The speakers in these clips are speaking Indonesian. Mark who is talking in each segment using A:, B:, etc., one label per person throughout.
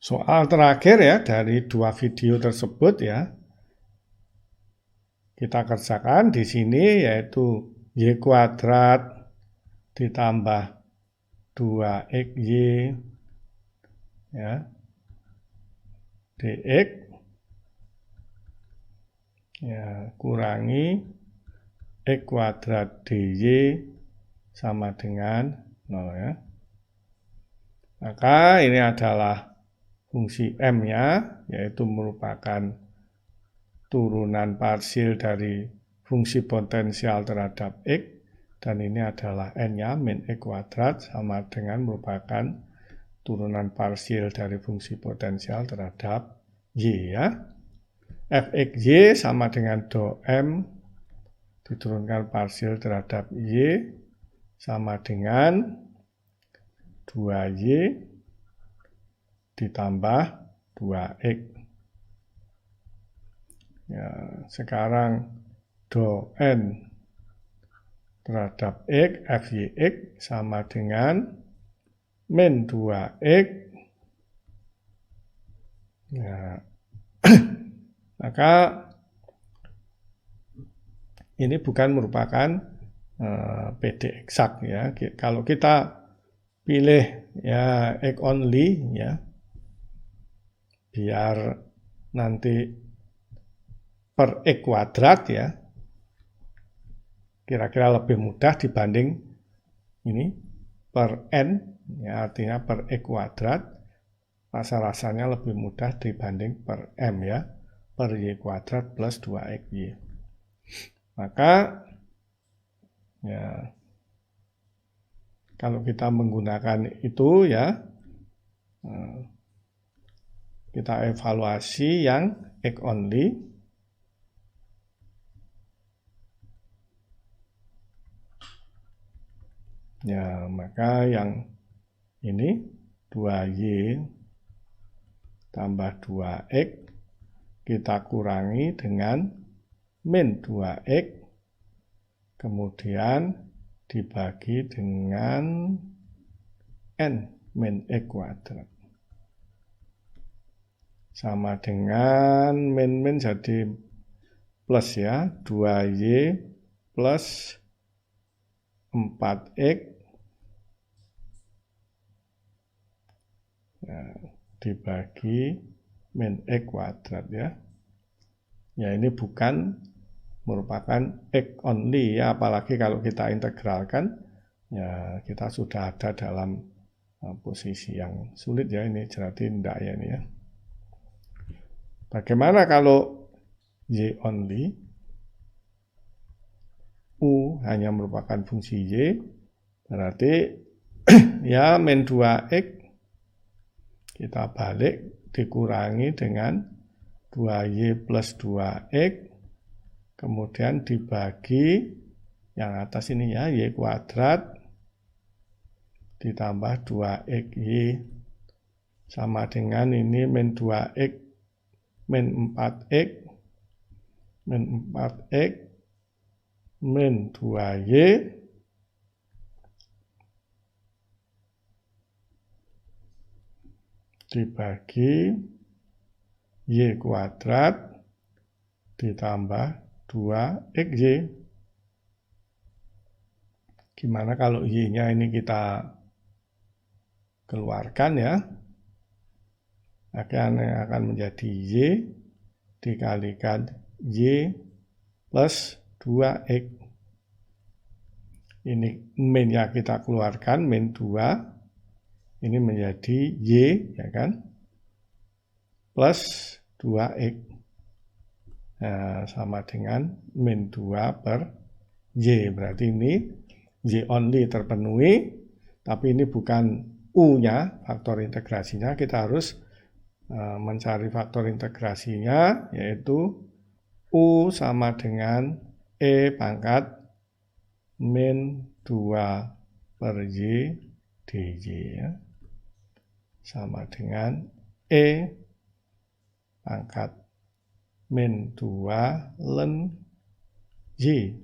A: Soal terakhir ya dari dua video tersebut ya. Kita kerjakan di sini yaitu Y kuadrat ditambah 2XY ya, dx ya, kurangi X kuadrat dy sama dengan 0 ya. Maka ini adalah fungsi M-nya, yaitu merupakan turunan parsial dari fungsi potensial terhadap X, dan ini adalah N-nya, min X kuadrat, sama dengan merupakan turunan parsial dari fungsi potensial terhadap Y ya. Fxy sama dengan do M diturunkan parsial terhadap Y sama dengan 2Y ditambah 2X. Ya, sekarang do N terhadap X, Fyx sama dengan min 2X. Ya. Maka ini bukan merupakan PD eksak ya. Kalau kita pilih ya X only ya, biar nanti per X kuadrat ya, kira-kira lebih mudah dibanding ini per N ya, artinya per X kuadrat rasa-rasanya lebih mudah dibanding per M ya, per Y kuadrat plus 2XY. Maka ya, kalau kita menggunakan itu ya, kita evaluasi yang X only. Ya, maka yang ini 2Y tambah 2X kita kurangi dengan min 2X, kemudian dibagi dengan N min X kuadrat. Sama dengan min jadi plus ya, 2Y plus 4X ya, dibagi min X kuadrat ya. Ya, ini bukan merupakan X only ya, apalagi kalau kita integralkan ya, kita sudah ada dalam posisi yang sulit ya, ini berarti tidak ya ini ya. Bagaimana kalau Y only? U hanya merupakan fungsi Y, berarti ya min 2X kita balik dikurangi dengan 2Y plus 2X, kemudian dibagi yang atas ini ya, Y kuadrat ditambah 2XY sama dengan ini min 2X min 4X min 4X min 2Y dibagi Y kuadrat ditambah 2XY. Gimana kalau Y-nya ini kita keluarkan ya? Akan menjadi Y dikalikan Y plus 2X. Ini min-nya kita keluarkan, min 2. Ini menjadi Y, ya kan? Plus 2X. Nah, sama dengan min 2 per Y. Berarti ini Y only terpenuhi, tapi ini bukan U-nya, faktor integrasinya. Kita harus mencari faktor integrasinya, yaitu U sama dengan E pangkat min 2 per Y dy ya. Sama dengan E pangkat min 2 ln Y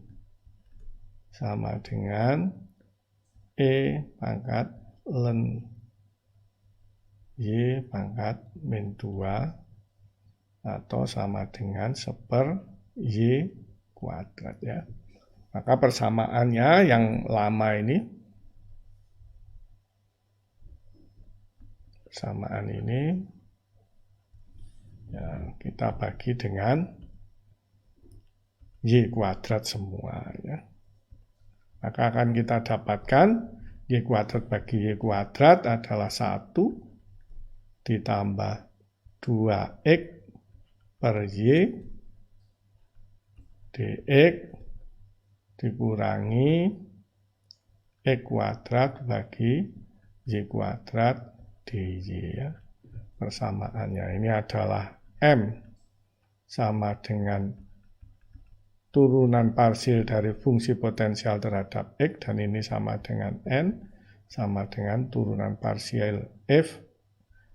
A: sama dengan E pangkat ln Y pangkat min 2 atau sama dengan 1/Y kuadrat ya. Maka persamaannya yang lama ini, persamaan ini ya, kita bagi dengan Y kuadrat semua ya. Maka akan kita dapatkan Y kuadrat bagi Y kuadrat adalah 1 ditambah 2X per Y dx dikurangi X kuadrat bagi Y kuadrat dy ya. Persamaannya ini adalah M sama dengan turunan parsial dari fungsi potensial terhadap X, dan ini sama dengan N, sama dengan turunan parsial F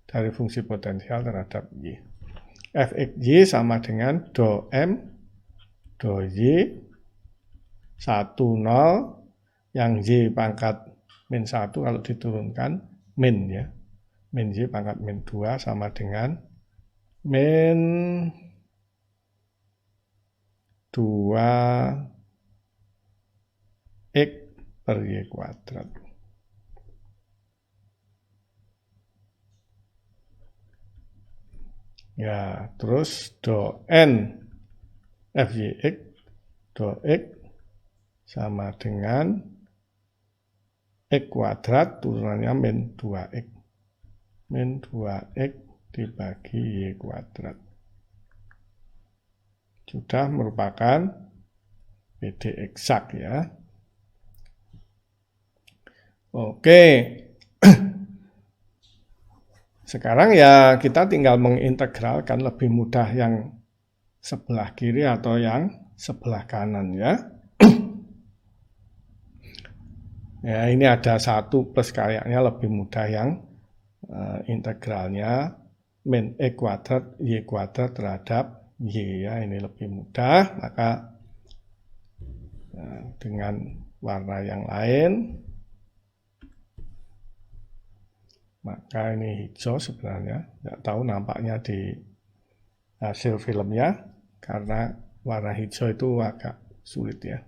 A: dari fungsi potensial terhadap Y. Fx Y sama dengan do M, do Y, 1, 0, yang Y pangkat min 1 kalau diturunkan, min ya. Min Y pangkat min 2 sama dengan min 2X per Y kuadrat. Ya, terus do N FYX, do X sama dengan X kuadrat, turunannya min 2X. Min 2X dibagi Y kuadrat. Sudah merupakan PD eksak ya. Oke. Sekarang ya kita tinggal mengintegralkan, lebih mudah yang sebelah kiri atau yang sebelah kanan ya. Ya, ini ada 1 plus kayaknya lebih mudah yang integralnya min X kuadrat Y kuadrat terhadap Y ya, ini lebih mudah. Maka dengan warna yang lain, maka ini hijau sebenarnya, nggak tahu nampaknya di hasil filmnya karena warna hijau itu agak sulit ya.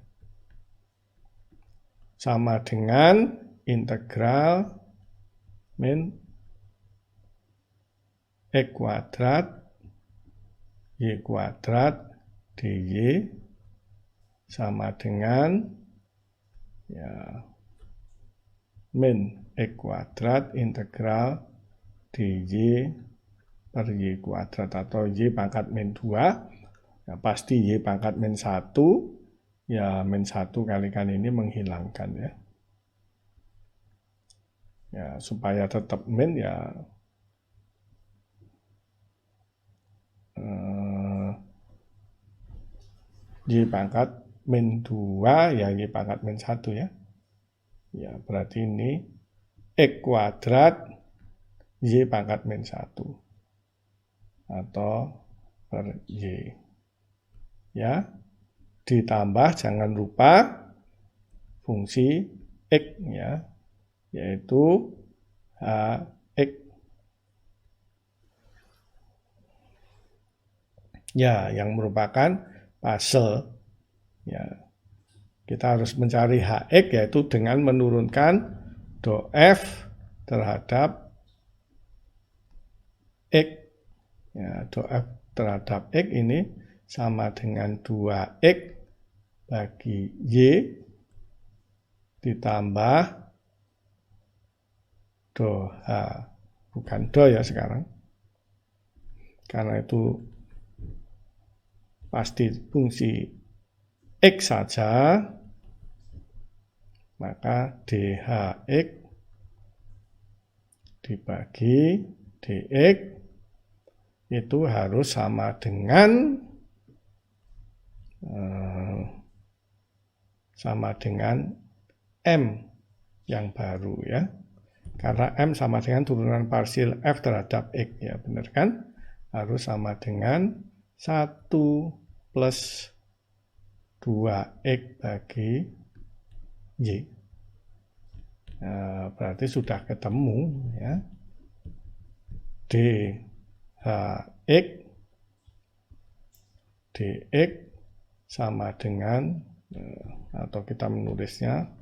A: Sama dengan integral min X kuadrat Y kuadrat dy sama dengan ya min X kuadrat integral dy per Y kuadrat atau Y pangkat min 2. Ya, pasti Y pangkat min 1. Ya, min 1 kalikan ini menghilangkan ya. Ya, supaya tetap min ya Y pangkat min 2 ya Y pangkat min 1 ya. Ya, berarti ini X kuadrat Y pangkat min 1 atau per Y. Ya, ditambah jangan lupa fungsi X ya, yaitu Hx. Ya, yang merupakan Basel. Ya, kita harus mencari Hx yaitu dengan menurunkan do F terhadap X. Ya, do F terhadap X ini sama dengan 2X bagi Y ditambah do H. Bukan do ya sekarang. Karena itu pasti fungsi X saja, maka dHx dibagi dx itu harus sama dengan M yang baru ya. Karena M sama dengan turunan parsial F terhadap X ya, benar kan? Harus sama dengan 1 plus 2X bagi Y. Nah, berarti sudah ketemu ya. dx sama dengan, atau kita menulisnya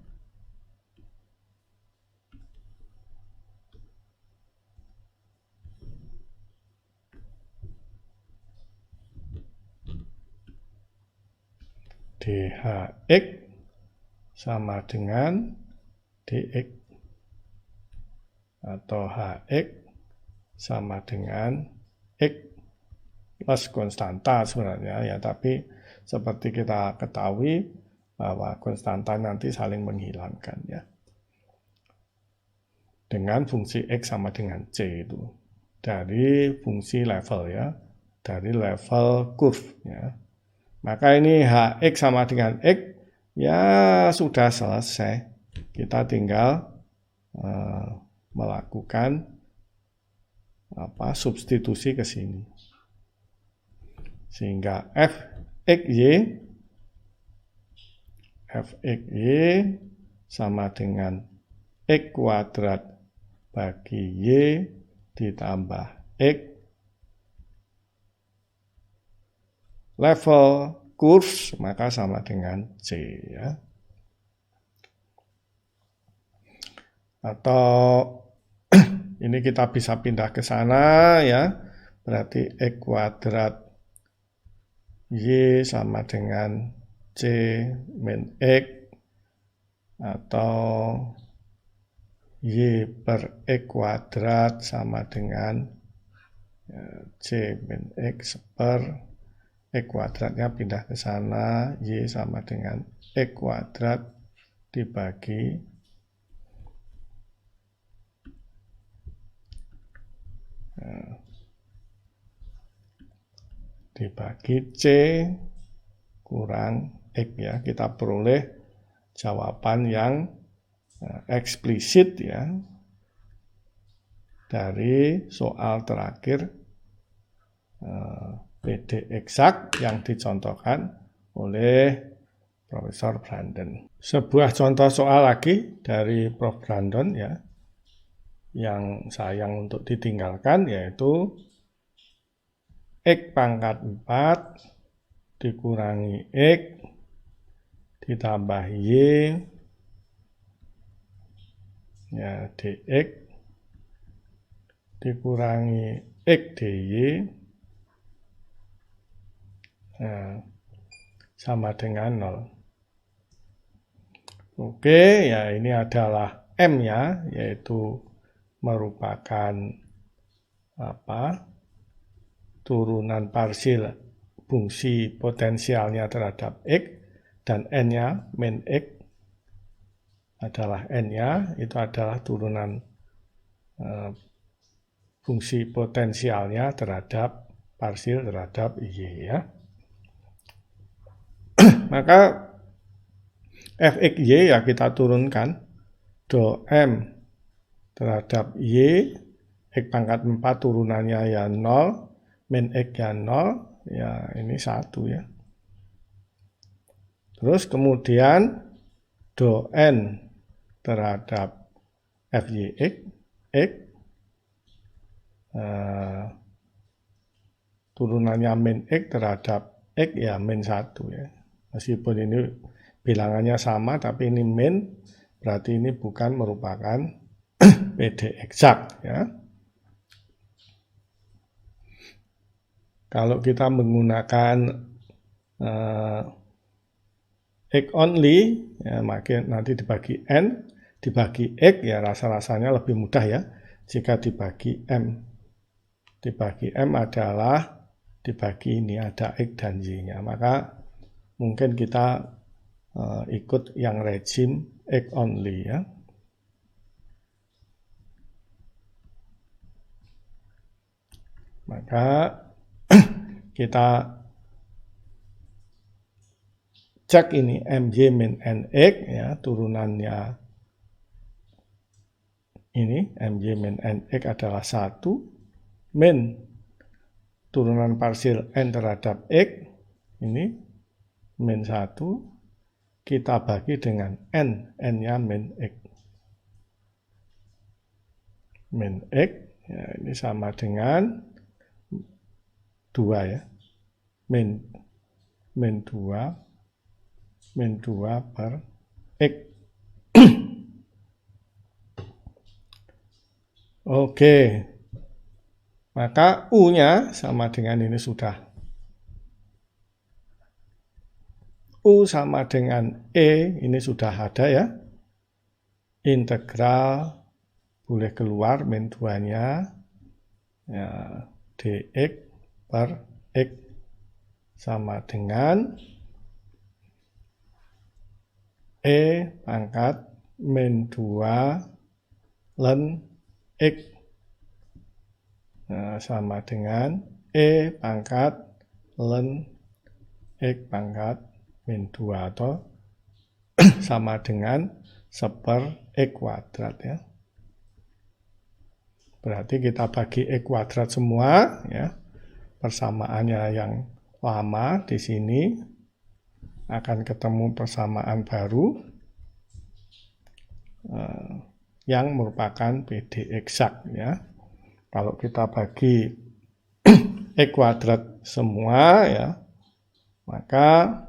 A: dhx sama dengan dx, atau hx sama dengan x plus konstanta sebenarnya ya, tapi seperti kita ketahui bahwa konstanta nanti saling menghilangkan ya. Dengan fungsi x sama dengan c itu dari fungsi level ya, dari level curve ya. Maka ini hx sama dengan x ya sudah selesai. Kita tinggal melakukan substitusi ke sini. Sehingga fxy sama dengan x kuadrat bagi y ditambah x level curve maka sama dengan c ya. Atau ini kita bisa pindah ke sana ya. Berarti x kuadrat y sama dengan c min x, atau y per x kuadrat sama dengan c min x per x kuadratnya pindah ke sana, y sama dengan x kuadrat dibagi c kurang x ya. Kita peroleh jawaban yang eksplisit ya dari soal terakhir PD eksak yang dicontohkan oleh Profesor Brandon. Sebuah contoh soal lagi dari Prof. Brandon ya, yang sayang untuk ditinggalkan, yaitu x pangkat 4 dikurangi x ditambah y ya dx dikurangi x dy sama dengan 0. Oke, ya ini adalah M ya, yaitu merupakan turunan parsil fungsi potensialnya terhadap x, dan n-nya min x adalah n-nya, itu adalah turunan fungsi potensialnya terhadap parsil terhadap y ya. Maka fxy ya kita turunkan do m terhadap y, x pangkat 4 turunannya ya 0, min x ya 0, ya ini 1 ya. Terus kemudian do n terhadap fyx, x turunannya min x terhadap x ya min 1 ya. Meskipun ini bilangannya sama, tapi ini min, berarti ini bukan merupakan PD eksak ya. Kalau kita menggunakan x only ya, maka nanti dibagi n dibagi x ya rasa-rasanya lebih mudah ya. Jika dibagi m adalah dibagi ini ada x dan y-nya, maka mungkin kita ikut yang rezim x only ya. Maka kita cek ini mj min nx ya, turunannya ini mj min nx adalah 1 min turunan parsil n terhadap x ini min 1, kita bagi dengan n-nya min x. Min x Ya, ini sama dengan 2 ya. Min 2 per X. Oke. Maka U-nya sama dengan ini sudah. U sama dengan E, ini sudah ada ya. Integral boleh keluar min 2-nya. Ya, dx per X sama dengan E pangkat min 2 ln X. Nah, sama dengan E pangkat ln X pangkat min 2 atau sama dengan 1/X kuadrat ya. Berarti kita bagi X kuadrat semua ya. Persamaannya yang lama di sini akan ketemu persamaan baru yang merupakan PD eksak ya. Kalau kita bagi X kuadrat semua ya, maka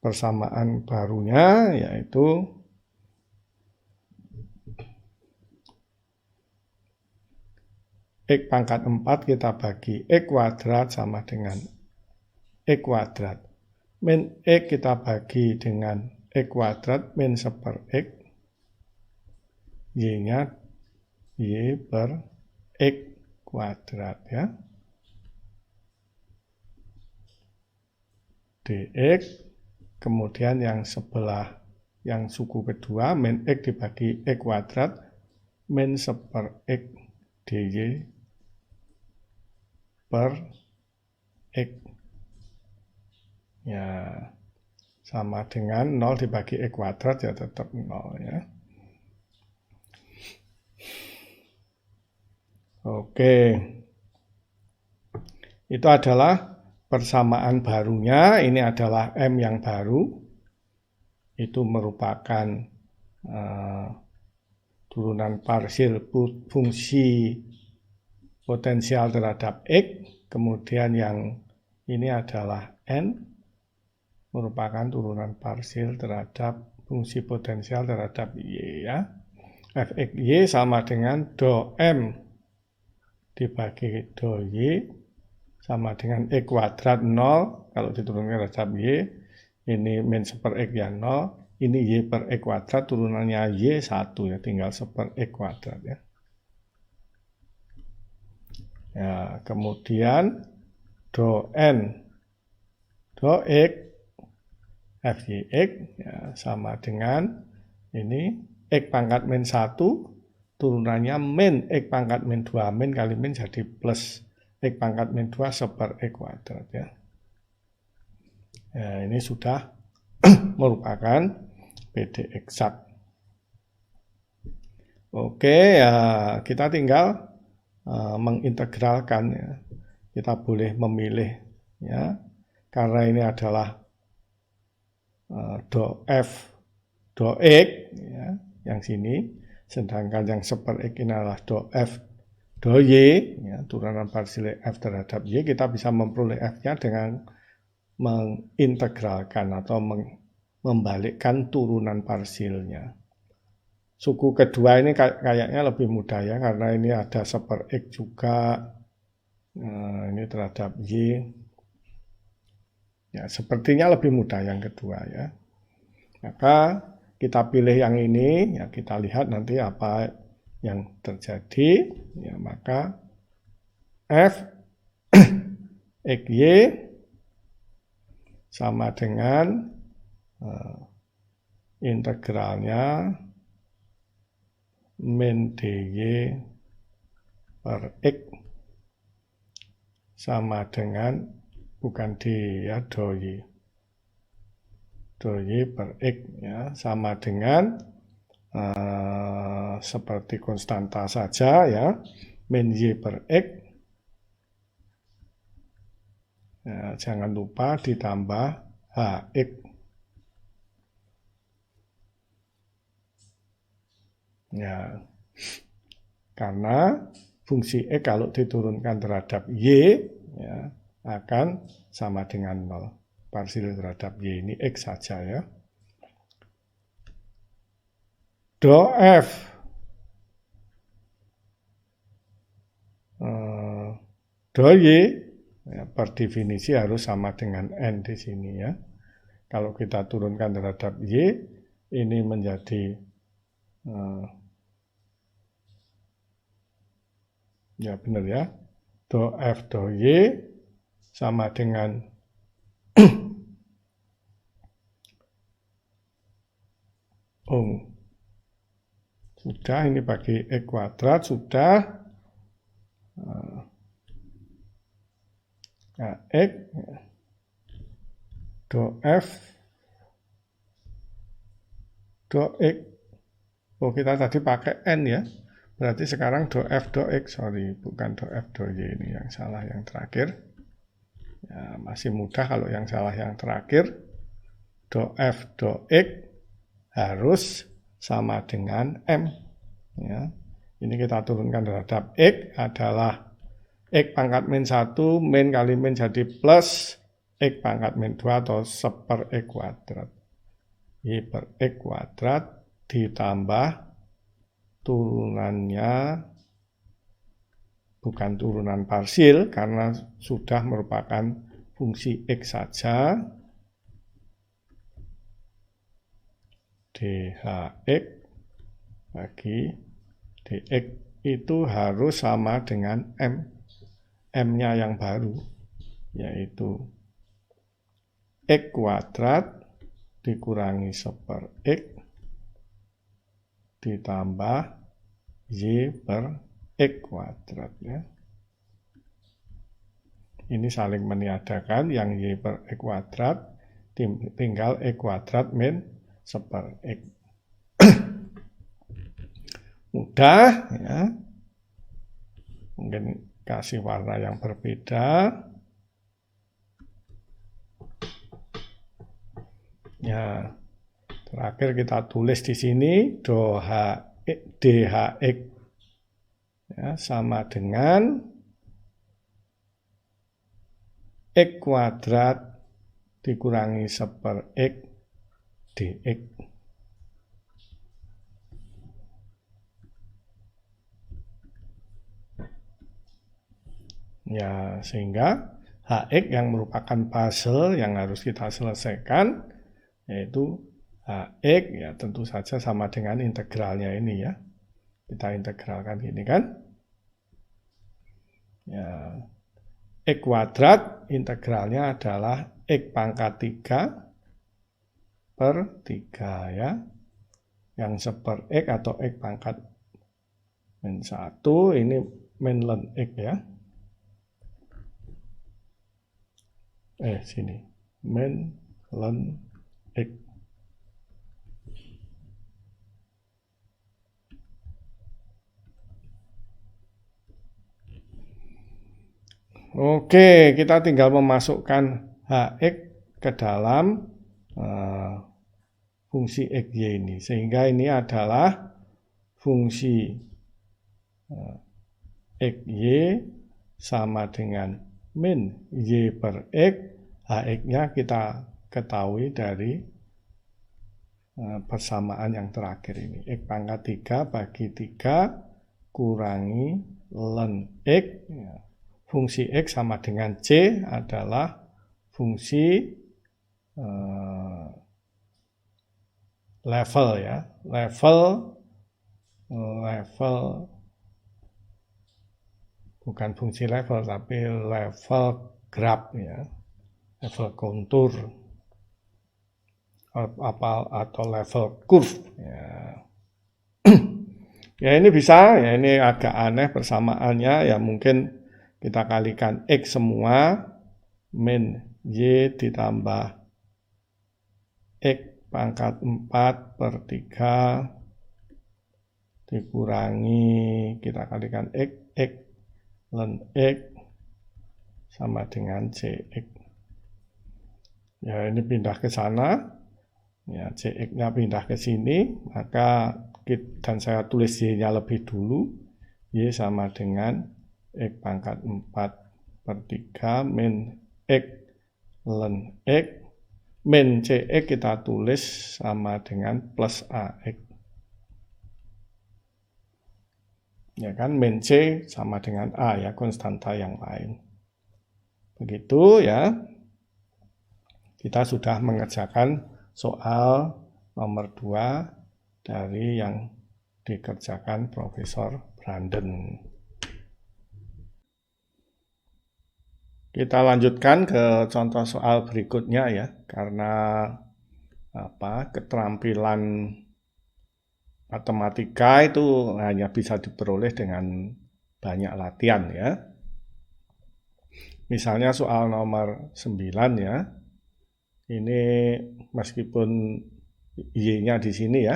A: persamaan barunya yaitu X pangkat 4 kita bagi X kuadrat sama dengan X kuadrat. Min X kita bagi dengan X kuadrat min 1/X. Y-nya Y per X kuadrat ya. Dx, kemudian yang sebelah, yang suku kedua, min X dibagi X kuadrat, min 1/X dy per X. Ya, sama dengan 0 dibagi X kuadrat ya tetap 0 ya. Oke. Itu adalah persamaan barunya. Ini adalah M yang baru. Itu merupakan turunan parsial fungsi potensial terhadap X. Kemudian yang ini adalah N, merupakan turunan parsial terhadap fungsi potensial terhadap Y ya. Fx Y sama dengan do M dibagi do Y sama dengan X kuadrat 0, kalau diturunkan terhadap Y, ini min 1/X ya 0, ini Y per X kuadrat, turunannya Y 1 ya, tinggal 1/X kuadrat ya. Ya, kemudian do N, do X, Fyx ya, sama dengan ini X pangkat min 1, turunannya min X pangkat min 2, min kali min jadi plus X pangkat min 2 1/X kuadrat ya. Ya, ini sudah merupakan PD eksak. Oke, ya kita tinggal mengintegralkan ya. Kita boleh memilih ya. Karena ini adalah do F do X ya, yang sini, sedangkan yang 1/X ini adalah do F do Y, ya, turunan parsial F terhadap Y, kita bisa memperoleh F-nya dengan mengintegralkan atau membalikkan turunan parsialnya. Suku kedua ini kayaknya lebih mudah ya, karena ini ada 1/X juga, ini terhadap Y. Ya, sepertinya lebih mudah yang kedua ya. Maka kita pilih yang ini, ya kita lihat nanti apa yang terjadi, ya maka F XY sama dengan integralnya min dy per X sama dengan, bukan D ya, do Y per X ya, sama dengan seperti konstanta saja ya, min Y per X ya, jangan lupa ditambah HX Ya, karena fungsi X kalau diturunkan terhadap Y ya, akan sama dengan 0. Parsial terhadap Y ini X saja ya. Do F do Y ya, per definisi harus sama dengan N di sini ya. Kalau kita turunkan terhadap Y, ini menjadi ya benar ya, do F do Y sama dengan sudah, ini bagi X kuadrat sudah. Nah, X do F do X. Oh, kita tadi pakai N ya. Berarti sekarang do F do X, sorry, bukan do F do Y, ini yang salah yang terakhir. Ya, masih mudah kalau yang salah yang terakhir. Do F do X harus sama dengan M. Ya. Ini kita turunkan terhadap X adalah X pangkat min 1, min kali min jadi plus X pangkat min 2 atau seper X kuadrat. Y per X kuadrat ditambah turunannya, bukan turunan parsial karena sudah merupakan fungsi X saja, dHx bagi dx itu harus sama dengan M. M-nya yang baru, yaitu X kuadrat dikurangi seper X ditambah Y per X kuadrat ya. Ini saling meniadakan, yang Y per X kuadrat tinggal X kuadrat min seper X. Mudah ya. Mungkin kasih warna yang berbeda. Ya, terakhir kita tulis di sini dHx ya, sama dengan X kuadrat dikurangi seper X dx. Ya, sehingga Hx yang merupakan puzzle yang harus kita selesaikan, yaitu Hx ya tentu saja sama dengan integralnya ini ya. Kita integralkan gini kan. Ya, X kuadrat integralnya adalah X pangkat 3 per 3 ya. Yang seper X atau X pangkat min 1 ini min ln X ya. Sini min ln X. Oke, kita tinggal memasukkan Hx ke dalam fungsi XY ini. Sehingga ini adalah fungsi XY sama dengan min Y per X. Hx-nya kita ketahui dari persamaan yang terakhir ini. X pangkat 3 bagi 3 kurangi ln X. Ya. Fungsi X sama dengan C adalah fungsi level ya. Level bukan fungsi level tapi level graph ya. Level kontur atau level curve ya. Ya ini bisa, ya ini agak aneh persamaannya ya, mungkin kita kalikan X semua min Y ditambah X pangkat 4 per 3 dikurangi, kita kalikan X ln X sama dengan CX. Ya ini pindah ke sana, ya CX-nya pindah ke sini, maka dan saya tulis Y-nya lebih dulu. Y sama dengan X pangkat 4/3 min X ln X. Min CX kita tulis sama dengan plus AX. Ya kan, min C sama dengan A ya, konstanta yang lain. Begitu ya. Kita sudah mengerjakan soal nomor 2 dari yang dikerjakan Profesor Branden. Kita lanjutkan ke contoh soal berikutnya ya, karena keterampilan matematika itu hanya bisa diperoleh dengan banyak latihan ya. Misalnya soal nomor 9 ya. Ini meskipun Y-nya di sini ya,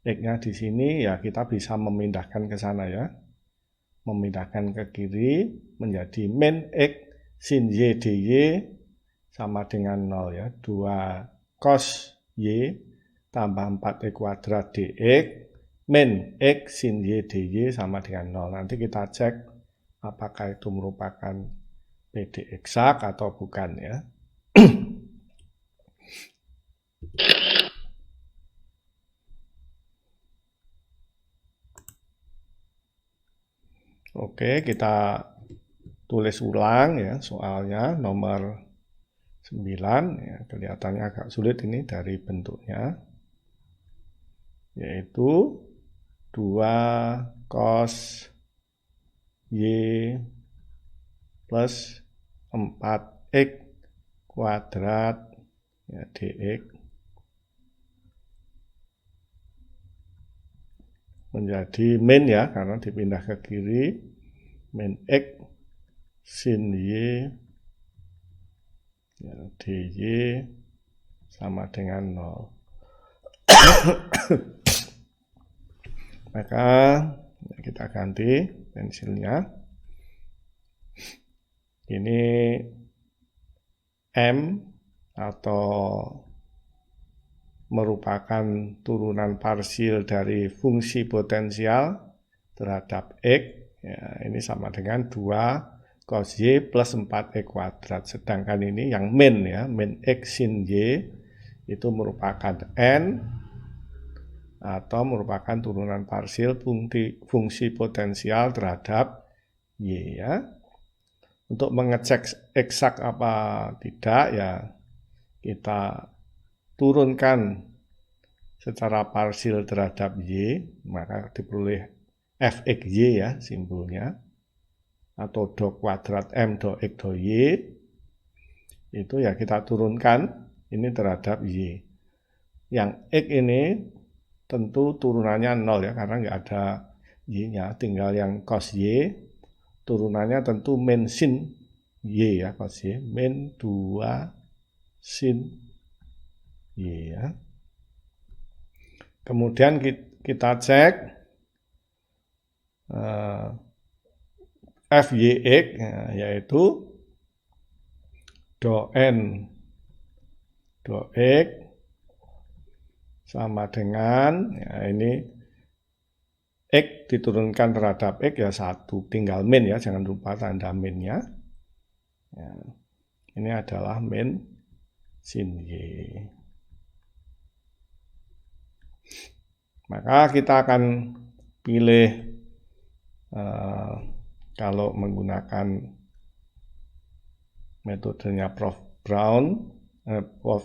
A: X-nya di sini ya, kita bisa memindahkan ke sana ya. Memindahkan ke kiri menjadi min X sin Y dy sama dengan 0 ya. 2 cos Y tambah 4x kuadrat dx min X sin Y dy sama dengan 0. Nanti kita cek apakah itu merupakan PD eksak atau bukan ya. Oke, kita tulis ulang ya soalnya nomor 9 ya, kelihatannya agak sulit ini dari bentuknya, yaitu 2 cos Y plus 4x kuadrat ya, dx menjadi min ya, karena dipindah ke kiri, min X sin Y ya, dy sama dengan 0. Maka ya, kita ganti pensilnya. Ini M atau merupakan turunan parsial dari fungsi potensial terhadap X. Ya, ini sama dengan 2 cos Y plus 4x kuadrat. Sedangkan ini yang min ya, min X sin Y itu merupakan N atau merupakan turunan parsial fungsi potensial terhadap Y ya. Untuk mengecek eksak apa tidak ya, kita turunkan secara parsial terhadap Y, maka diperoleh fxy ya simbolnya, atau do kuadrat M do X do Y, itu ya kita turunkan ini terhadap Y. Yang X ini tentu turunannya 0 ya, karena nggak ada Y-nya, tinggal yang cos Y, turunannya tentu min sin Y ya, cos Y, min 2 sin Y ya. Kemudian kita cek Fyx yaitu do n do x sama dengan ya, ini X diturunkan terhadap X ya 1, tinggal min ya, jangan lupa tanda minnya ya. Ini adalah min sin Y. Maka kita akan pilih kalau menggunakan metodenya Prof. Brown, Prof.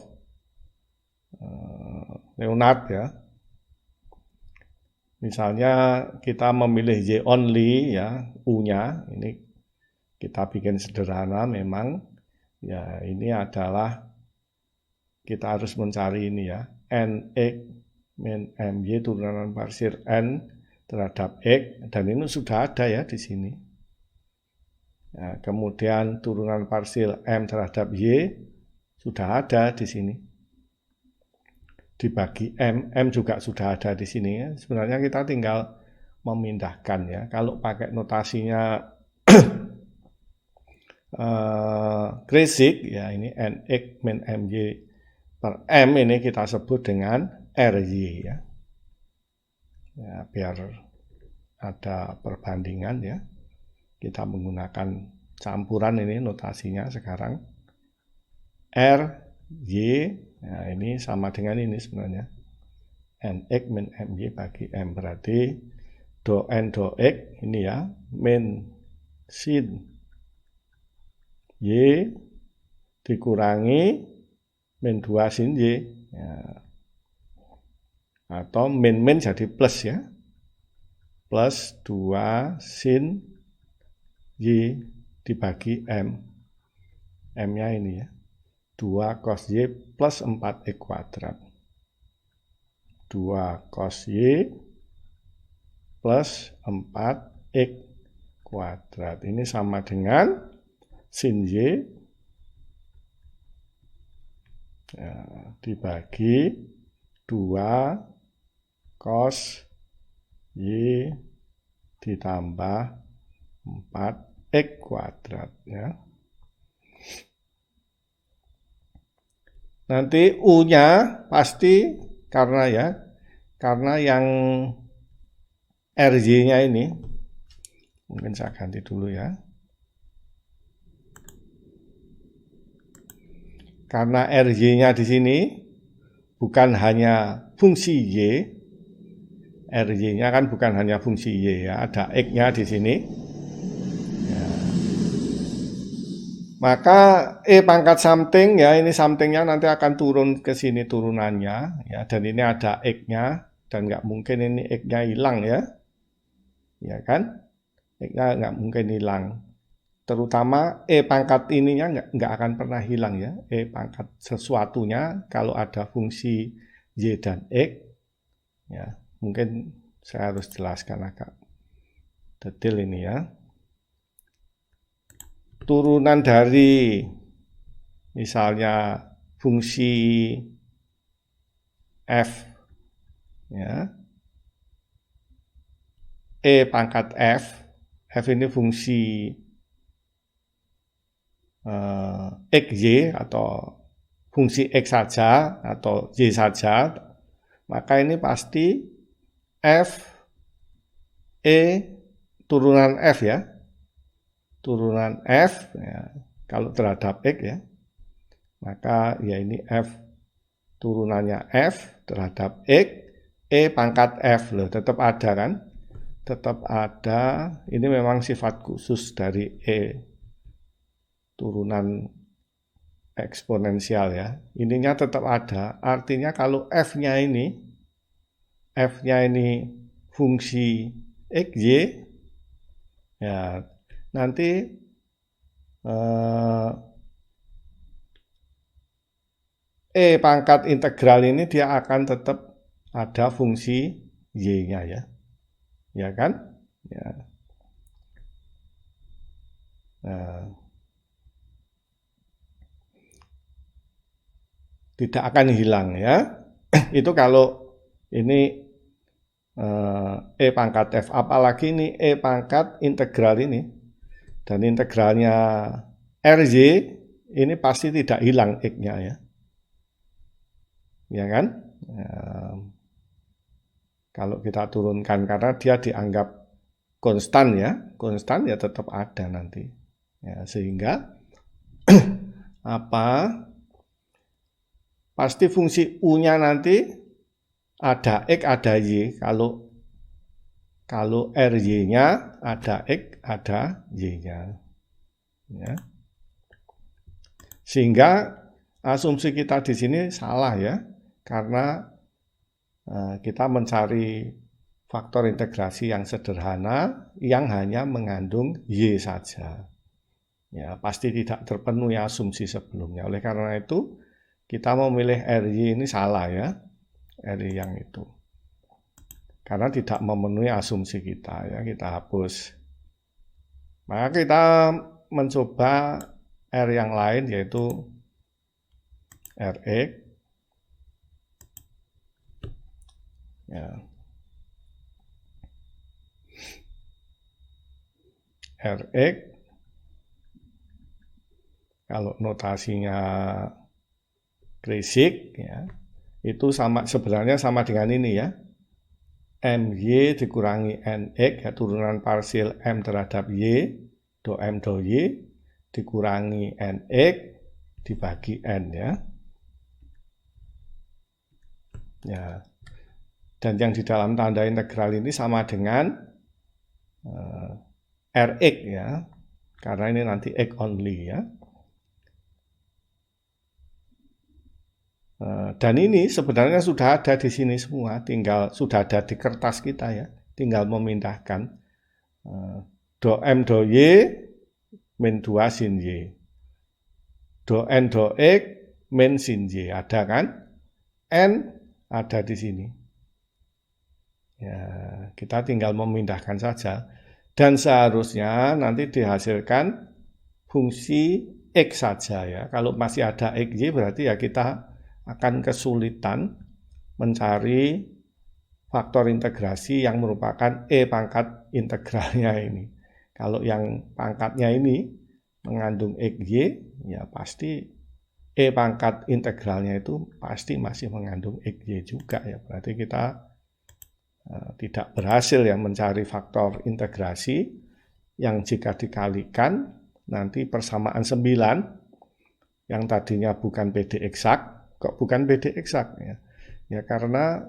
A: Leonard ya. Misalnya kita memilih Y only ya, U-nya, ini kita bikin sederhana memang. Ya, ini adalah kita harus mencari ini ya, Nx min My turunan parsial N terhadap X, dan ini sudah ada ya di sini. Nah, kemudian turunan parsial M terhadap Y sudah ada di sini. Dibagi M juga sudah ada di sini ya. Sebenarnya kita tinggal memindahkan ya. Kalau pakai notasinya Kreyszig ya, ini Nx min My per M ini kita sebut dengan RY ya. Ya, biar ada perbandingan ya. Kita menggunakan campuran ini notasinya sekarang. R, Y, nah ini sama dengan ini sebenarnya. NX min MY bagi M, berarti do N do X ini ya, min sin Y dikurangi min 2 sin Y ya. Atau min jadi plus ya, plus 2 sin Y dibagi M, M nya ini ya, 2 cos Y plus 4X kuadrat, 2 cos Y plus 4X kuadrat, ini sama dengan sin Y ya, dibagi 2 cos Y ditambah 4X kuadrat ya. Nanti U-nya pasti karena yang RY-nya ini, mungkin saya ganti dulu ya. Karena RY-nya di sini bukan hanya fungsi Y, RY-nya kan bukan hanya fungsi Y ya, ada X-nya di sini. Ya. Maka E pangkat something ya, ini somethingnya nanti akan turun ke sini turunannya ya, dan ini ada X-nya dan nggak mungkin ini X-nya hilang ya. Ya kan? X-nya nggak mungkin hilang. Terutama E pangkat ininya nggak akan pernah hilang ya. E pangkat sesuatunya kalau ada fungsi Y dan X ya, mungkin saya harus jelaskan agak detail ini ya. Turunan dari misalnya fungsi F ya, E pangkat F, F ini fungsi XY atau fungsi X saja atau Y saja, maka ini pasti F, E, turunan F ya, turunan F ya, kalau terhadap X ya, maka ya ini F turunannya F terhadap X, E pangkat F loh, tetap ada kan, tetap ada, ini memang sifat khusus dari E turunan eksponensial ya, ininya tetap ada, artinya kalau F-nya ini fungsi X, Y ya, nanti E pangkat integral ini dia akan tetap ada fungsi Y-nya ya, ya kan? Ya. Nah, tidak akan hilang ya. Itu kalau ini E pangkat F, apalagi ini E pangkat integral ini, dan integralnya RY ini pasti tidak hilang X-nya ya, ya kan? Kalau kita turunkan karena dia dianggap konstan ya tetap ada nanti ya, sehingga pasti fungsi U-nya nanti ada X ada Y, kalau RY-nya ada X ada Y-nya ya. Sehingga asumsi kita di sini salah ya, karena kita mencari faktor integrasi yang sederhana yang hanya mengandung Y saja. Ya, pasti tidak terpenuhi asumsi sebelumnya. Oleh karena itu, kita memilih RY ini salah ya, RY yang itu. Karena tidak memenuhi asumsi kita ya, kita hapus. Maka kita mencoba R yang lain yaitu Rx ya. Rx kalau notasinya Kreyszig ya, itu sebenarnya sama dengan ini ya. MY dikurangi NX, ya, turunan parsial M terhadap Y, do M do Y, dikurangi NX, dibagi N, ya. Ya. Dan yang di dalam tanda integral ini sama dengan Rx, ya. Karena ini nanti X only, ya. Dan ini sebenarnya sudah ada di sini semua, tinggal sudah ada di kertas kita, ya. Tinggal memindahkan do M do Y min 2 sin Y. Do N do X min sin Y. Ada kan? N ada di sini. Ya, kita tinggal memindahkan saja. Dan seharusnya nanti dihasilkan fungsi X saja, ya. Kalau masih ada XY berarti ya kita akan kesulitan mencari faktor integrasi yang merupakan E pangkat integralnya ini. Kalau yang pangkatnya ini mengandung XY, ya pasti E pangkat integralnya itu pasti masih mengandung XY juga, ya. Berarti kita tidak berhasil, ya, mencari faktor integrasi yang jika dikalikan nanti persamaan 9 yang tadinya bukan PD eksak. Kok bukan PD eksak, ya? Ya karena,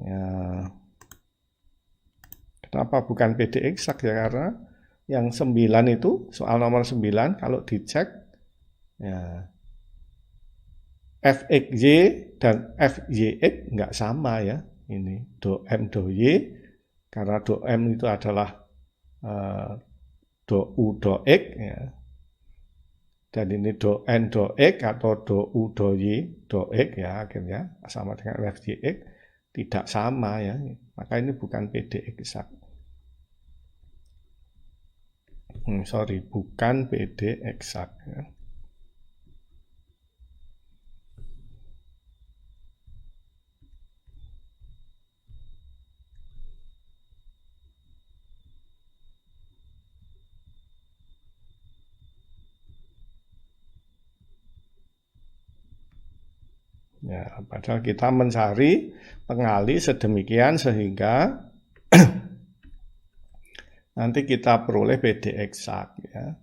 A: ya, kenapa bukan PD eksak, ya karena yang 9 itu, soal nomor 9 kalau dicek, ya, Fxy dan Fyx nggak sama, ya. Ini do M do Y, karena do M itu adalah do U do X, ya. Dan ini do N do X atau do U do Y do X, ya, akhirnya sama dengan Fyx, tidak sama, ya. Maka ini bukan PD eksak. Bukan PD eksak, ya. Ya, padahal kita mencari pengali sedemikian sehingga nanti kita peroleh PD eksak, ya.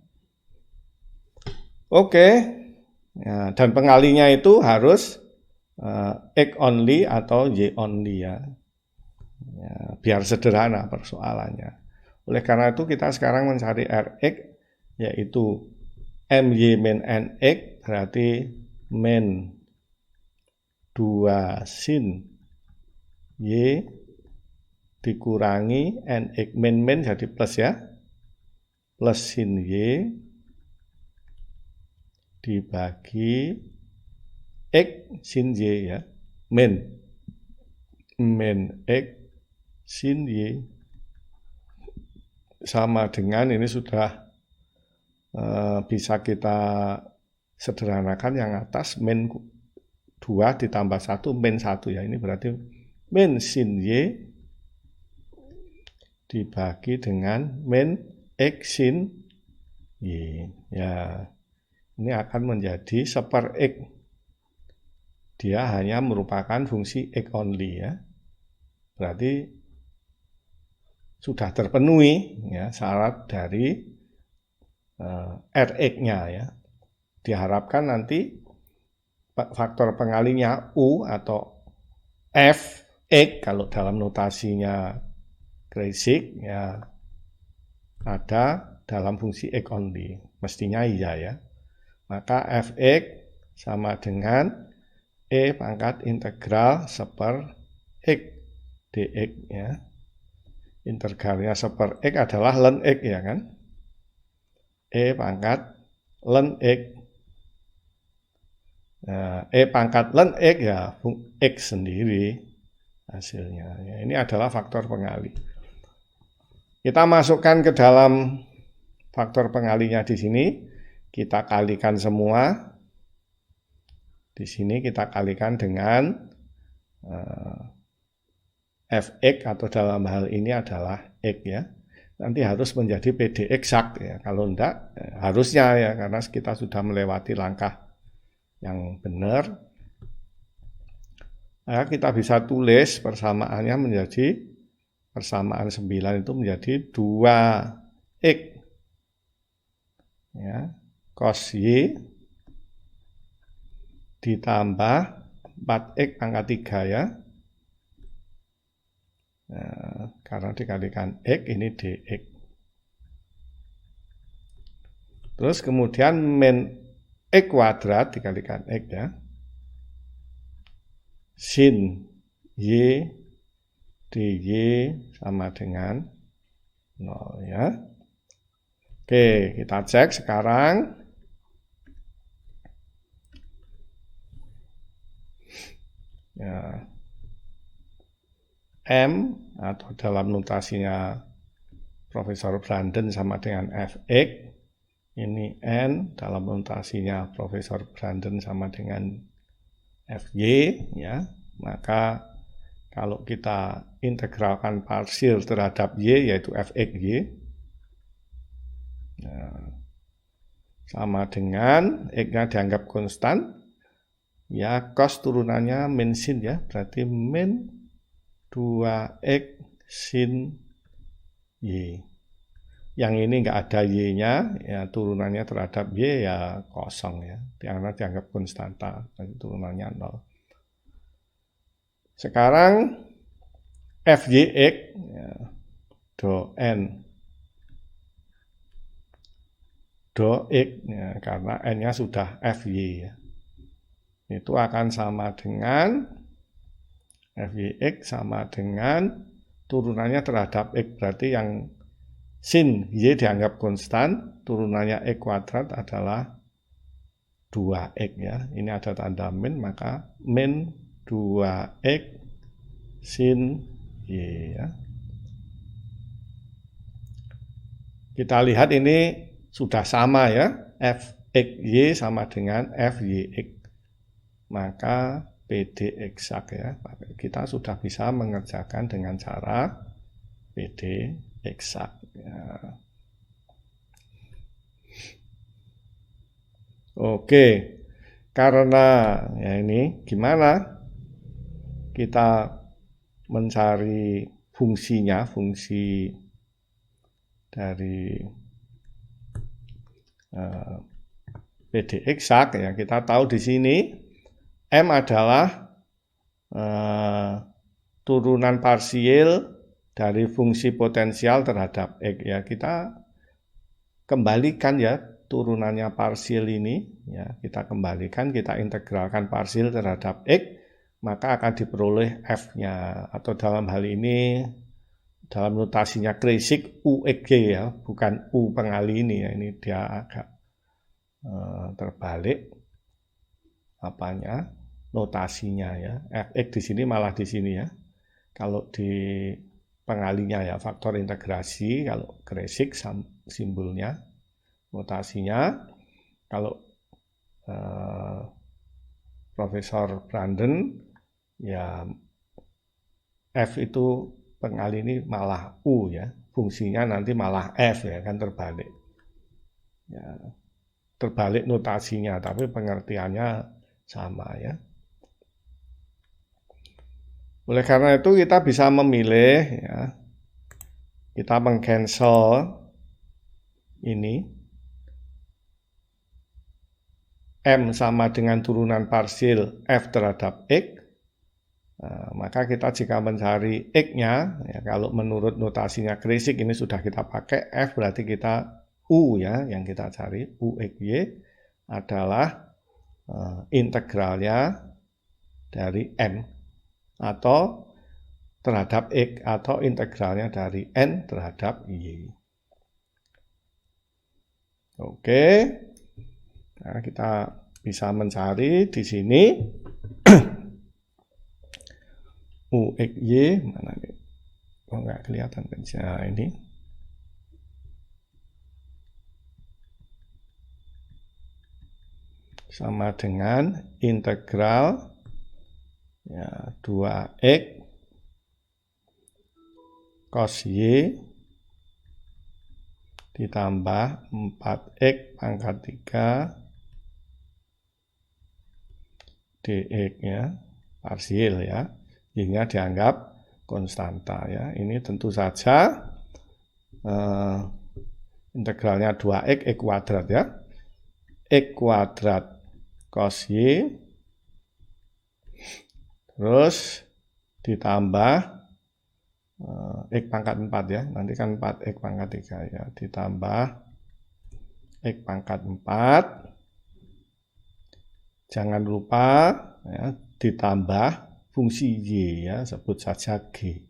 A: Oke, ya, dan pengalinya itu harus X only atau Y only, ya. Ya, biar sederhana persoalannya. Oleh karena itu kita sekarang mencari Rx, yaitu MY min NX, berarti min 2 sin Y dikurangi NX min jadi plus, ya, plus sin Y dibagi X sin Y, ya, min X sin Y sama dengan ini sudah bisa kita sederhanakan yang atas, min 2 ditambah 1 min 1, ya. Ini berarti min sin Y dibagi dengan min X sin Y. Ya, ini akan menjadi seper X. Dia hanya merupakan fungsi X only, ya. Berarti sudah terpenuhi, ya, syarat dari Rx-nya, ya. Diharapkan nanti faktor pengalinya U atau Fx kalau dalam notasinya Kreyszig, ya, ada dalam fungsi X only. Mestinya iya, ya. Maka Fx sama dengan E pangkat integral seper X dx, ya. Integralnya seper X adalah ln X, ya kan? E pangkat ln X. Nah, E pangkat ln X, ya, X sendiri hasilnya, ya. Ini adalah faktor pengali. Kita masukkan ke dalam faktor pengalinya di sini. Kita kalikan semua. Di sini kita kalikan dengan Fx atau dalam hal ini adalah X, ya. Nanti harus menjadi PD eksak, ya. Kalau enggak, harusnya, ya, karena kita sudah melewati langkah yang benar. Maka kita bisa tulis persamaannya menjadi persamaan 9 itu menjadi 2x ya, cos Y ditambah 4x pangkat 3 ya. Nah, karena dikalikan x ini dx. Terus kemudian min x kuadrat dikalikan x ya. Sin Y dy sama dengan 0 ya. Oke, kita cek sekarang. Ya. M atau dalam notasinya Profesor Branden sama dengan Fx. Ini N dalam notasinya Profesor Branden sama dengan Fy ya. Maka kalau kita integralkan parsial terhadap Y yaitu Fxy nah, sama dengan X-nya dianggap konstan ya, cos turunannya min sin ya, berarti min 2x sin Y. Yang ini enggak ada Y-nya, ya turunannya terhadap Y ya kosong ya, karena dianggap konstanta, berarti turunannya 0. Sekarang Fyx ya, do N do X ya, karena N-nya sudah Fy ya. Itu akan sama dengan Fyx sama dengan turunannya terhadap X, berarti yang sin Y dianggap konstan, turunannya X kuadrat adalah 2x ya. Ini ada tanda min, maka min 2x sin Y ya. Kita lihat ini sudah sama ya, Fxy sama dengan Fyx. Maka PD eksak ya. Kita sudah bisa mengerjakan dengan cara PD eksak ya. Oke, karena ya ini gimana kita mencari fungsinya, fungsi dari PD eksak ya. Kita tahu di sini M adalah turunan parsial dari fungsi potensial terhadap X ya. Kita kembalikan ya turunannya parsial ini ya, kita kembalikan, kita integralkan parsial terhadap X, maka akan diperoleh F-nya, atau dalam hal ini dalam notasinya Kreyszig UXG ya, bukan U pengali ini ya, ini dia agak terbalik apanya notasinya ya. Fx di sini malah di sini ya. Kalau di pengalinya ya faktor integrasi, kalau Kreyszig simbolnya notasinya. Kalau Profesor Branden ya F itu pengali ini malah U ya. Fungsinya nanti malah F ya, kan terbalik. Ya, terbalik notasinya tapi pengertiannya sama ya. Oleh karena itu kita bisa memilih ya, kita meng-cancel ini M sama dengan turunan parsial F terhadap X. Nah, maka kita jika mencari X-nya ya, kalau menurut notasinya Kreyszig ini sudah kita pakai F, berarti kita U ya, yang kita cari UXY adalah integralnya dari M atau terhadap X, atau integralnya dari N terhadap Y. Oke, nah, kita bisa mencari di sini UXY mana nih? Oh, nggak kelihatan kan? Nah, ini sama dengan integral ya 2x cos Y ditambah 4x pangkat 3 dx ya. parsial ya. Y-nya dianggap konstanta ya. Ini tentu saja integralnya 2x kuadrat ya. X kuadrat cos Y terus ditambah X pangkat 4 ya. Nanti kan 4x pangkat 3 ya. Ditambah X pangkat 4. Jangan lupa ya, ditambah fungsi Y ya, sebut saja G.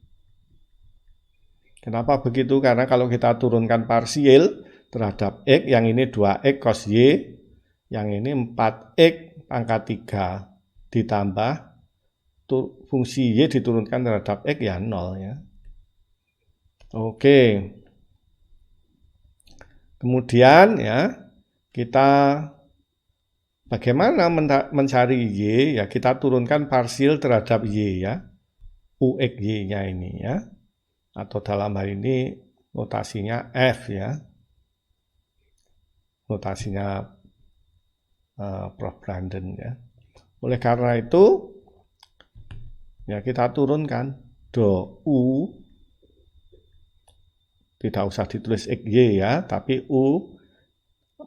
A: Kenapa begitu? Karena kalau kita turunkan parsial terhadap X, yang ini 2x cos Y, yang ini 4x pangkat 3, ditambah fungsi Y diturunkan terhadap X ya 0 ya. Oke. Kemudian ya, kita bagaimana mencari Y? Ya kita turunkan parsial terhadap Y ya. UX Y-nya ini ya. Atau dalam hal ini notasinya F ya. Notasinya Prof. Brandon ya. Oleh karena itu ya kita turunkan do U, tidak usah ditulis XY ya, tapi U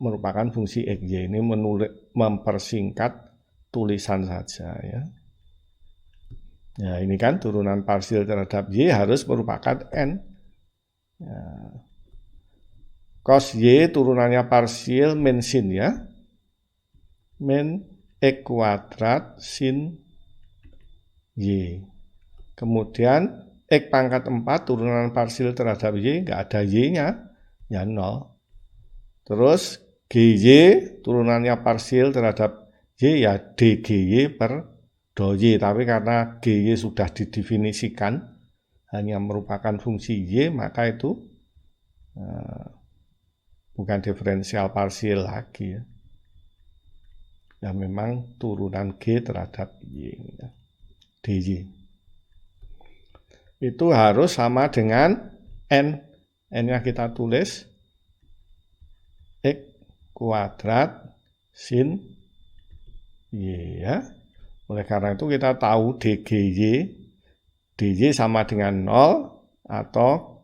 A: merupakan fungsi XY. Ini mempersingkat tulisan saja ya. Ya ini kan turunan parsial terhadap Y harus merupakan N. Ya. Cos Y turunannya parsial min sin ya. Min X kuadrat sin Y. Kemudian X pangkat 4 turunan parsial terhadap Y, nggak ada Y-nya, ya 0. Terus GY turunannya parsial terhadap Y ya DGY per do Y. Tapi karena GY sudah didefinisikan, hanya merupakan fungsi Y, maka itu bukan diferensial parsial lagi ya. Ya memang turunan G terhadap Y ya. DY. Itu harus sama dengan N. N-nya kita tulis X kuadrat sin Y ya. Oleh karena itu kita tahu DGY, DY sama dengan 0 atau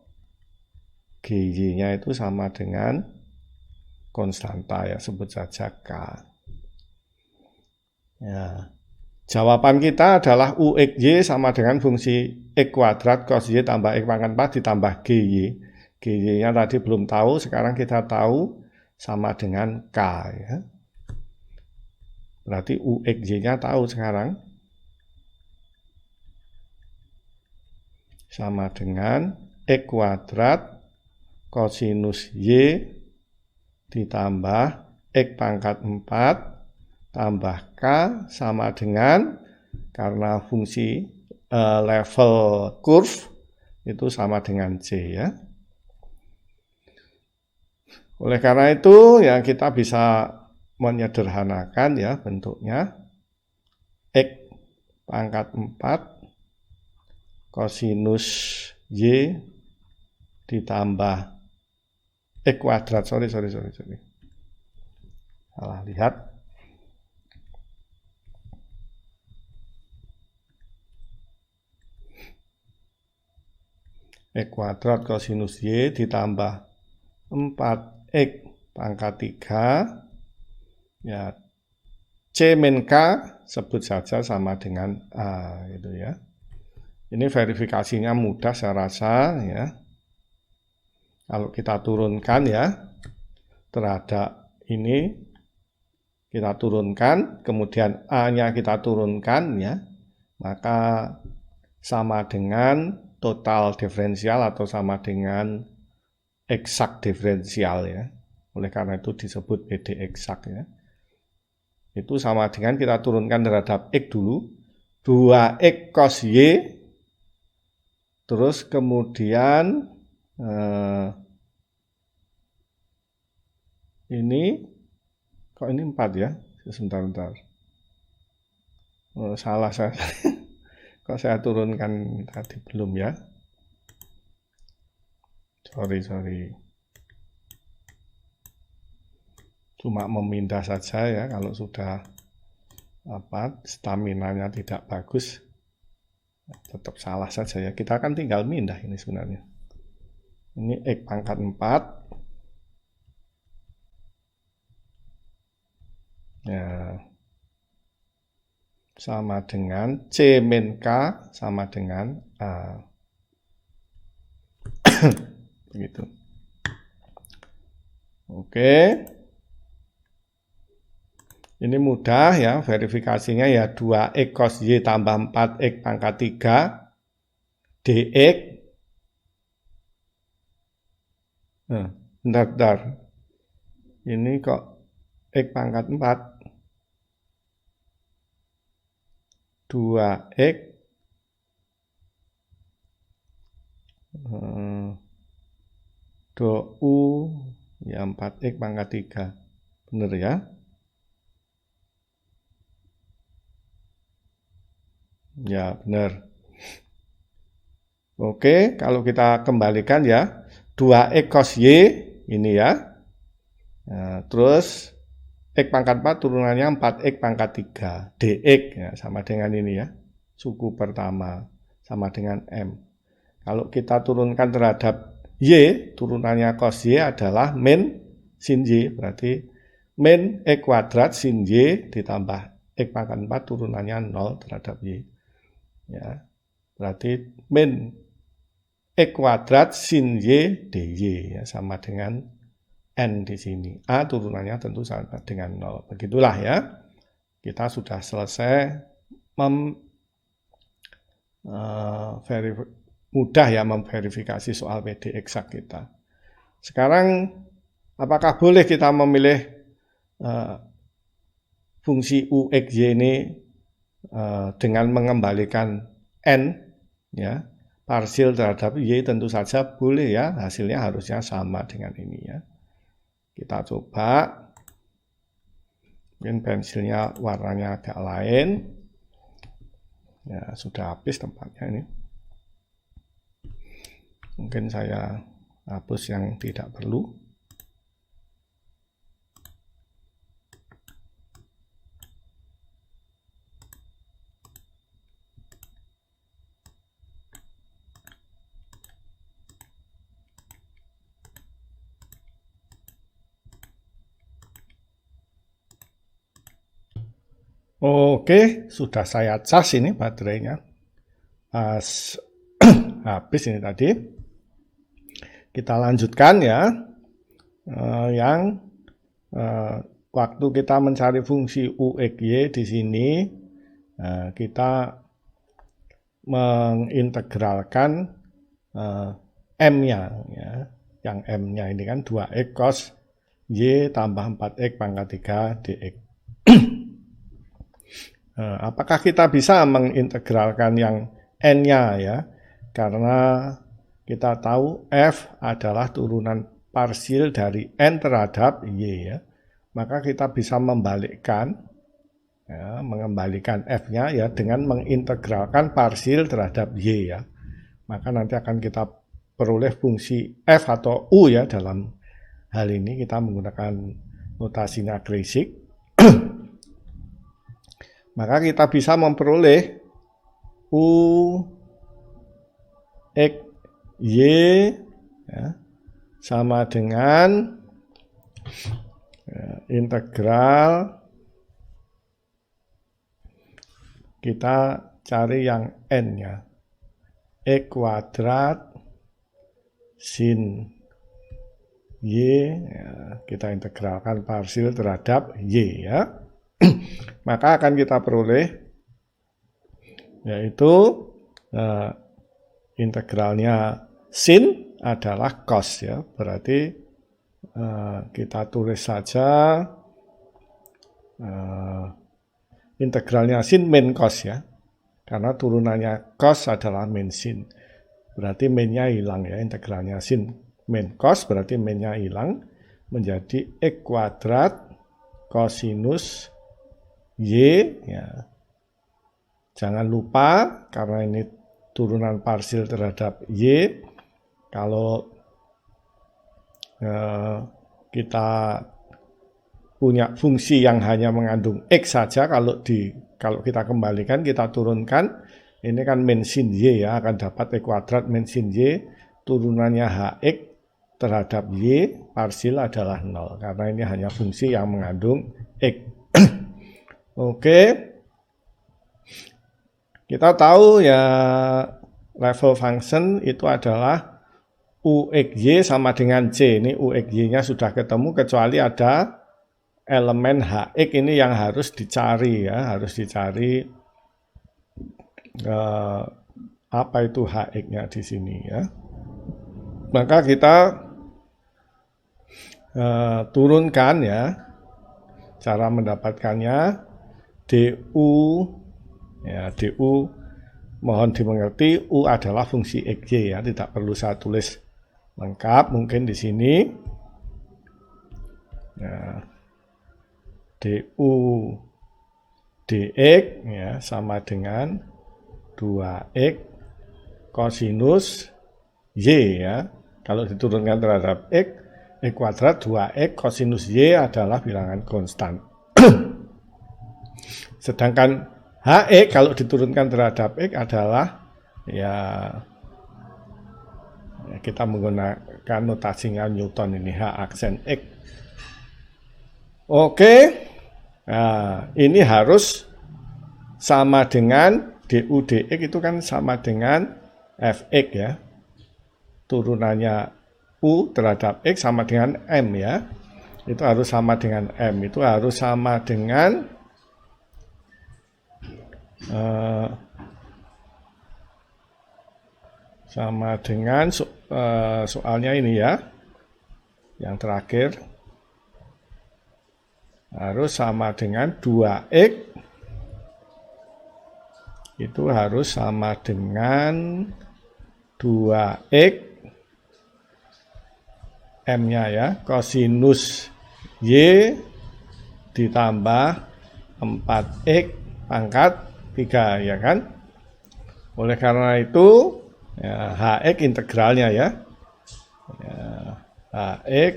A: GY-nya itu sama dengan konstanta ya, sebut saja K. Ya. Jawaban kita adalah UXY sama dengan fungsi X kuadrat cos Y tambah X pangkat 4 ditambah GY. GY-nya tadi belum tahu, sekarang kita tahu sama dengan K ya. Berarti UXY-nya tahu sekarang. Sama dengan X kuadrat kosinus Y ditambah X pangkat 4 tambah K sama dengan, karena fungsi level curve itu sama dengan C ya. Oleh karena itu ya kita bisa menyederhanakan ya bentuknya X pangkat 4 kosinus Y ditambah X kuadrat, sorry. Salah lihat. X kuadrat kosinus Y ditambah 4X pangkat 3 ya, C min K sebut saja sama dengan A gitu ya. Ini verifikasinya mudah saya rasa ya. Kalau kita turunkan ya terhadap ini, kita turunkan, kemudian A-nya kita turunkan ya, maka sama dengan total diferensial atau sama dengan eksak diferensial ya. Oleh karena itu disebut PD eksak ya. Itu sama dengan kita turunkan terhadap X dulu, 2X cos Y, terus kemudian ini, kok ini 4 ya? Sebentar. Oh, salah saya. Kok saya turunkan tadi belum ya? Sorry. Cuma memindah saja ya, kalau sudah staminanya tidak bagus, tetap salah saja ya. Kita akan tinggal pindah ini sebenarnya. Ini X pangkat 4. Ya, sama dengan C min K sama dengan A. Begitu. Oke. Ini mudah ya, verifikasinya ya 2X cos Y tambah 4X pangkat 3 DX. Bentar. Ini kok X pangkat 4 2X U ya 4X pangkat 3. Bener ya? Ya, benar. Oke, kalau kita kembalikan ya, 2X cos Y ini ya. Nah, terus X pangkat 4 turunannya 4X pangkat 3. DX ya, sama dengan ini ya. Suku pertama sama dengan M. Kalau kita turunkan terhadap Y, turunannya cos Y adalah min sin Y. Berarti min X kuadrat sin Y ditambah X pangkat 4 turunannya 0 terhadap Y. Ya, berarti min X kuadrat sin Y dy ya, sama dengan N di sini. A turunannya tentu sama dengan 0. Begitulah ya. Kita sudah selesai mudah ya memverifikasi soal PD eksak kita. Sekarang apakah boleh kita memilih fungsi U, X, Y ini dengan mengembalikan N ya, parsial terhadap Y? Tentu saja boleh ya, hasilnya harusnya sama dengan ini ya. Kita coba, mungkin pensilnya warnanya agak lain ya, sudah habis tempatnya ini. Mungkin saya hapus yang tidak perlu. Oke, sudah saya cas ini baterainya. Pas habis ini tadi. Kita lanjutkan ya. Waktu kita mencari fungsi U, X, Y di sini, kita mengintegralkan M-nya ya. Yang M-nya ini kan 2X cos Y tambah 4X pangkat 3 dx. Apakah kita bisa mengintegralkan yang N-nya ya? Karena kita tahu F adalah turunan parsial dari N terhadap Y ya. Maka kita bisa membalikkan, ya, mengembalikan F-nya ya dengan mengintegralkan parsial terhadap Y ya. Maka nanti akan kita peroleh fungsi F atau U ya. Dalam hal ini kita menggunakan notasinya Kreyszig. Maka kita bisa memperoleh U, X, Y ya, sama dengan integral, kita cari yang N ya, X kuadrat sin Y ya, kita integralkan parsial terhadap Y ya. Maka akan kita peroleh yaitu integralnya sin adalah cos ya. Berarti kita tulis saja integralnya sin min cos ya. Karena turunannya cos adalah min sin. Berarti minnya hilang ya, integralnya sin min cos berarti minnya hilang menjadi X kuadrat kosinus Y ya. Jangan lupa karena ini turunan parsial terhadap Y, kalau kita punya fungsi yang hanya mengandung X saja, kalau kita kembalikan, kita turunkan, ini kan min sin Y ya, akan dapat E kuadrat min sin Y, turunannya HX terhadap Y parsil adalah 0, karena ini hanya fungsi yang mengandung X. Oke, kita tahu ya level function itu adalah UXY sama dengan C. Ini UXY-nya sudah ketemu, kecuali ada elemen HX ini yang harus dicari ya, harus dicari apa itu HX-nya di sini ya. Maka kita turunkan ya, cara mendapatkannya DU ya, DU mohon dimengerti U adalah fungsi XY ya, tidak perlu saya tulis lengkap, mungkin di sini ya, DU dx ya sama dengan 2x kosinus Y ya. Kalau diturunkan terhadap X, E kuadrat 2x kosinus Y adalah bilangan konstan. Sedangkan HX kalau diturunkan terhadap X adalah ya kita menggunakan notasinya Newton ini, H aksen X. Oke, nah ini harus sama dengan DU dx, itu kan sama dengan Fx ya. Turunannya U terhadap X sama dengan M ya. Itu harus sama dengan M, itu harus sama dengan soalnya ini ya, yang terakhir harus sama dengan 2x, itu harus sama dengan 2x M-nya ya, kosinus Y ditambah 4x pangkat 3 ya kan. Oleh karena itu ya, HX integralnya ya, HX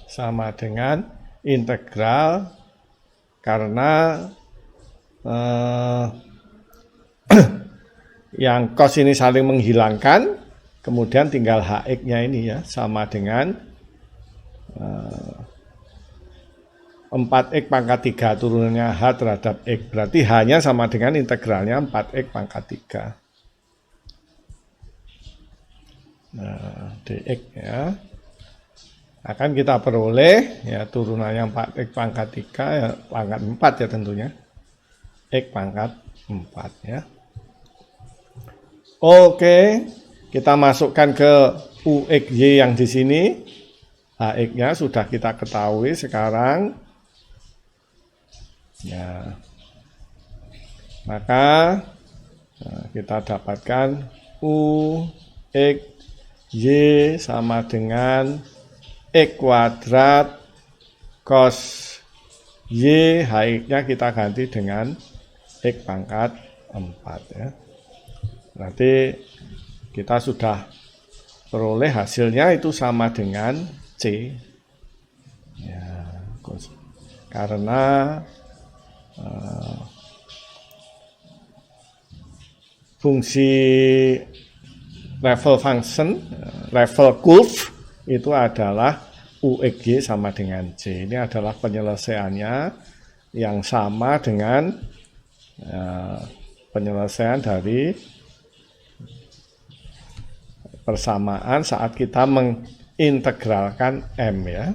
A: sama dengan integral, karena yang cos ini saling menghilangkan, kemudian tinggal HX-nya ini ya, sama dengan 4x pangkat 3 turunannya H terhadap X, berarti H-nya sama dengan integralnya 4x pangkat 3. Nah, dx ya, akan kita peroleh ya turunannya 4x pangkat 3 ya, pangkat 4 ya tentunya, X pangkat 4 ya. Oke, kita masukkan ke UXY yang di sini. HX-nya sudah kita ketahui sekarang. Ya. Maka kita dapatkan UXY sama dengan X kuadrat cos Y, HX-nya kita ganti dengan X pangkat 4 ya. Berarti kita sudah peroleh hasilnya itu sama dengan C ya, karena fungsi level function, level curve itu adalah UXY sama dengan C. Ini adalah penyelesaiannya yang sama dengan penyelesaian dari persamaan saat kita mengintegralkan M ya.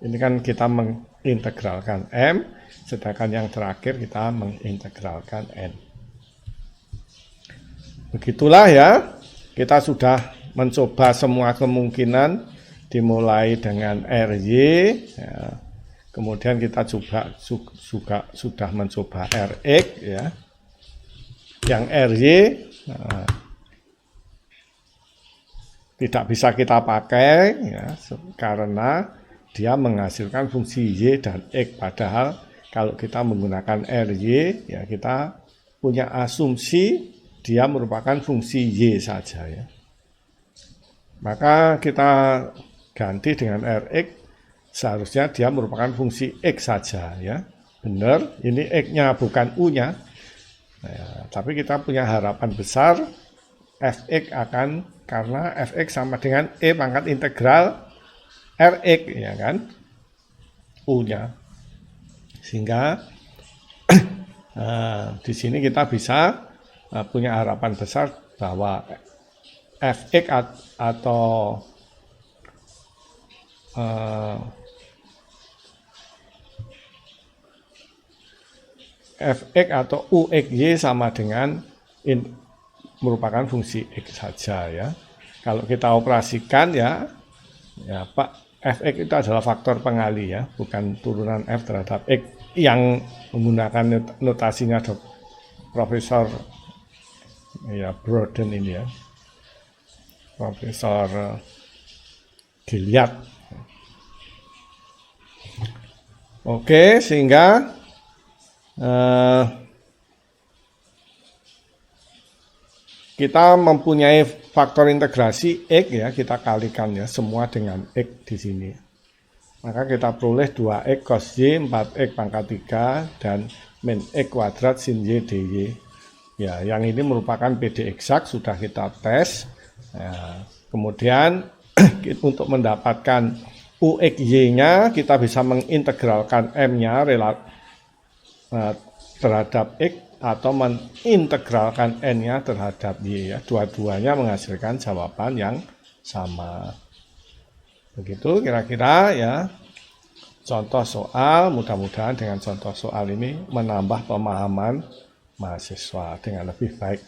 A: Ini kan kita mengintegralkan M, sedangkan yang terakhir kita mengintegralkan N. Begitulah ya, kita sudah mencoba semua kemungkinan dimulai dengan RY, ya. Kemudian kita juga sudah mencoba RX ya. Yang RY tidak bisa kita pakai ya, karena dia menghasilkan fungsi Y dan X, padahal kalau kita menggunakan RY ya kita punya asumsi dia merupakan fungsi Y saja ya. Maka kita ganti dengan Rx seharusnya dia merupakan fungsi X saja ya. Benar, ini X-nya bukan U-nya. Nah, tapi kita punya harapan besar Fx akan, karena Fx sama dengan E pangkat integral Rx ya kan, U-nya. Sehingga di sini kita bisa punya harapan besar bahwa Fx atau Fx atau Uxy sama dengan merupakan fungsi X saja ya. Kalau kita operasikan ya Pak, Fx itu adalah faktor pengali ya, bukan turunan F terhadap X yang menggunakan notasinya Profesor ya Broden ini ya, Profesor Gilliard. Oke, sehingga kita mempunyai faktor integrasi X ya, kita kalikan ya semua dengan X di sini. Maka kita peroleh 2X cos Y, 4X pangkat 3, dan min X kuadrat sin Y dy. Ya, yang ini merupakan PD eksak, sudah kita tes. Ya, kemudian untuk mendapatkan UXY-nya, kita bisa mengintegralkan M-nya terhadap X, atau mengintegralkan N-nya terhadap Y. Ya. Dua-duanya menghasilkan jawaban yang sama. Begitu kira-kira ya contoh soal. Mudah-mudahan dengan contoh soal ini menambah pemahaman mahasiswa dengan lebih baik.